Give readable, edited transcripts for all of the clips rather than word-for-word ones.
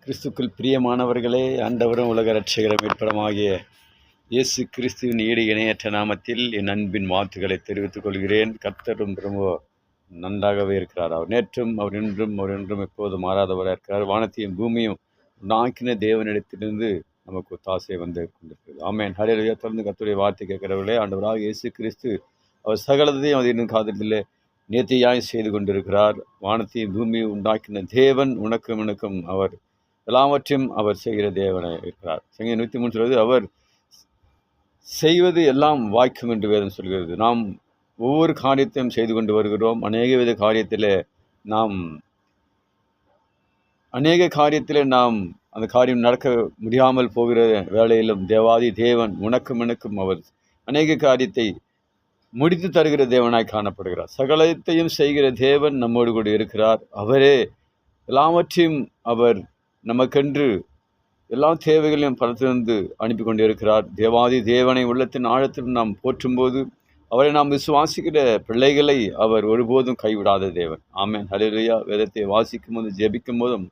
கிறிஸ்துக்குள் பிரியமானவர்களே, ஆண்டவரும் உலக இரட்சகரும் மீட்பருமாகிய இயேசு கிறிஸ்துவின் ஈடு இணையற்ற நாமத்தில் என் அன்பின் வாழ்த்துக்களை தெரிவித்துக் கொள்கிறேன். கர்த்தரும் ரொம்ப நன்றாகவே இருக்கிறார். அவர் நேற்றும், அவர் இன்றும் எப்போதும் மாறாதவராக இருக்கிறார். வானத்தையும் பூமியும் நாக்கின தேவனிடத்திலிருந்து நமக்கு ஒத்தாசை வந்து கொண்டிருக்கிறது. ஆமென். ஹல்லேலூயா. தொடர்ந்து கர்த்தருடைய வார்த்தை கேட்கிறவர்களே, ஆண்டவராக இயேசு கிறிஸ்து அவர் சகலத்தையும் அது இன்னும் காதலில் நேர்த்தியாய் செய்து கொண்டிருக்கிறார். வானத்தையும் பூமியும் உண்டாக்கின தேவன் உனக்கும் அவர் எல்லாவற்றையும் அவர் செய்கிற தேவனாக இருக்கிறார். சங்கீதம் 103 சொல்வது, அவர் செய்வது எல்லாம் வாய்க்கும் என்று வேதம் சொல்கிறது. நாம் ஒவ்வொரு காரியத்தையும் செய்து கொண்டு வருகிறோம். அநேக வித காரியத்தில் நாம் அந்த காரியம் நடக்க முடியாமல் போகிற வேளையிலும் தேவாதி தேவன் உனக்கும் அவர் அநேக காரியத்தை முடித்து தருகிற தேவனாய் காணப்படுகிறார். சகலத்தையும் செய்கிற தேவன் நம்மோடு கூட இருக்கிறார். அவரே எல்லாவற்றையும் அவர் நமக்கென்று எல்லா தேவைகளையும் பலத்திலிருந்து அனுப்பி கொண்டு இருக்கிறார். தேவாதி தேவனை உள்ளத்தின் ஆழத்தில் நாம் போற்றும்போது, அவரை நாம் விசுவாசிக்கிற பிள்ளைகளை அவர் ஒருபோதும் கைவிடாத தேவன். ஆமென். ஹல்லேலூயா. வேதத்தை வாசிக்கும் போதும் ஜெபிக்கும் போதும்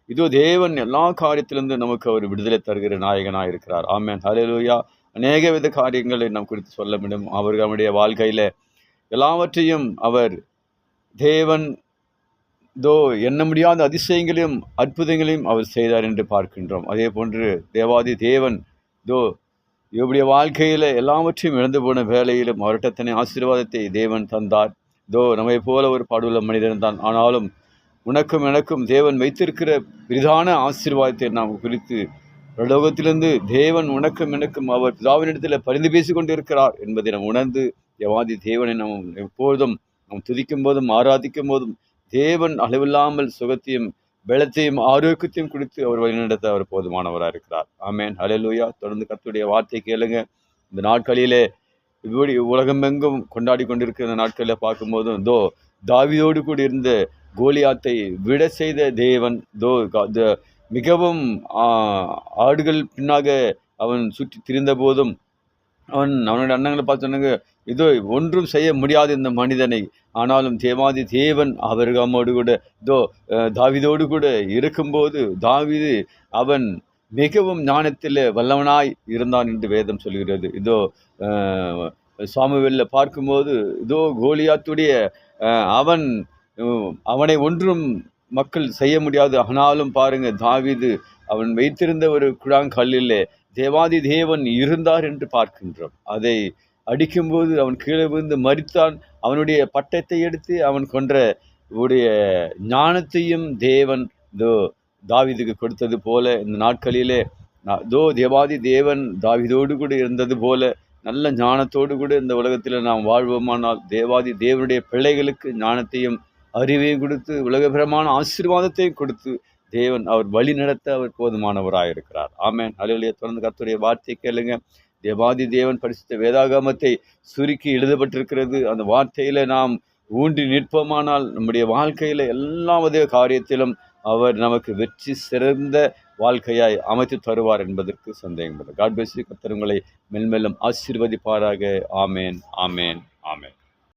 இதோ தேவன் எல்லா காரியத்திலிருந்து நமக்கு அவர் விடுதலை தருகிற நாயகனாக இருக்கிறார். ஆமென். ஹல்லேலூயா. அநேக வித காரியங்களை நாம் குறித்து சொல்ல முடியும். அவர்களுடைய வாழ்க்கையில் எல்லாவற்றையும் அவர் தேவன் எண்ண முடியாத அதிசயங்களையும் அற்புதங்களையும் அவர் செய்தார் என்று பார்க்கின்றோம். அதே போன்று தேவாதி தேவன் இவருடைய வாழ்க்கையில் எல்லாவற்றையும் இழந்து போன வேளையிலும் அவர்கிட்ட தன்னை ஆசீர்வாதத்தை தேவன் தந்தார். நம்மை போல ஒரு பாடுள்ள மனிதன் தான், ஆனாலும் உனக்கும் எனக்கும் தேவன் வைத்திருக்கிற பெரிதான ஆசீர்வாதத்தை நாம் குறித்து பிரலோகத்திலிருந்து தேவன் உனக்கும் எனக்கும் அவர் பிதாவினிடத்தில் பரிந்து பேசி கொண்டு இருக்கிறார் என்பதை நாம் உணர்ந்து தேவாதி தேவனை நாம் எப்பொழுதும் நாம் துதிக்கும் போதும் ஆராதிக்கும் போதும் தேவன் அளவில்லாமல் சுகத்தையும் பலத்தையும் ஆரோக்கியத்தையும் கொடுத்து அவர் வழிநடத்த அவர் போதுமானவராக இருக்கிறார். ஆமென். ஹல்லேலூயா. தொடர்ந்து கர்த்தருடைய வார்த்தை கேளுங்க. இந்த நாட்களிலே இப்படி உலகமெங்கும் கொண்டாடி கொண்டிருக்கிற இந்த நாட்களில் பார்க்கும்போதும் தாவீதோடு கூட இருந்த கோலியாத்தை விட செய்த தேவன் மிகவும் ஆடுகள் பின்னாக அவன் சுற்றி திரிந்த போதும் அவனுடைய அண்ணங்களை பார்த்து சொன்னாங்க, ஒன்றும் செய்ய முடியாது இந்த மனிதனை. ஆனாலும் தேவாதி தேவன் அவர்களோடு கூட தாவீதோடு கூட இருக்கும்போது தாவீது அவன் மிகவும் ஞானத்தில் வல்லவனாய் இருந்தான் என்று வேதம் சொல்கிறது. சாமுவேலில் பார்க்கும்போது கோலியாத்துடைய அவனை ஒன்றும் மக்கள் செய்ய முடியாது. ஆனாலும் பாருங்க, தாவீது அவன் வைத்திருந்த ஒரு குழாங்கல்லிலே தேவாதி தேவன் இருந்தார் என்று பார்க்கின்றோம். அதை அடிக்கும்போது அவன் கீழே விழுந்து மரித்தான். அவனுடைய பட்டத்தை எடுத்து அவன் கொன்ற ஞானத்தையும் தேவன் தாவீதுக்கு கொடுத்தது போல இந்த நாட்களிலே தேவாதி தேவன் தாவீதோடு கூட இருந்தது போல நல்ல ஞானத்தோடு கூட இந்த உலகத்தில் நாம் வாழ்வோமானால் தேவாதி தேவனுடைய பிள்ளைகளுக்கு ஞானத்தையும் அறிவையும் கொடுத்து உலகபிரமான ஆசீர்வாதத்தையும் கொடுத்து தேவன் அவர் வழி நடத்த அவர் போதுமானவராக இருக்கிறார். ஆமென். ஹல்லேலூயா. தொடர்ந்து கர்த்தருடைய வார்த்தை கேளுங்க. தேவாதி தேவன் பரிசுத்த வேதாகமத்தை சுருக்கி எழுதப்பட்டிருக்கிறது. அந்த வார்த்தையில நாம் ஊன்றி நிற்போமானால் நம்முடைய வாழ்க்கையில எல்லா வித காரியத்திலும் அவர் நமக்கு வெற்றி சிறந்த வாழ்க்கையாய் அமைத்து தருவார் என்பதற்கு சந்தேகம் இல்லை. God bless you. கர்த்தர் உங்களை மென்மேலும் ஆசீர்வதிப்பாராக. ஆமேன், ஆமேன், ஆமேன்.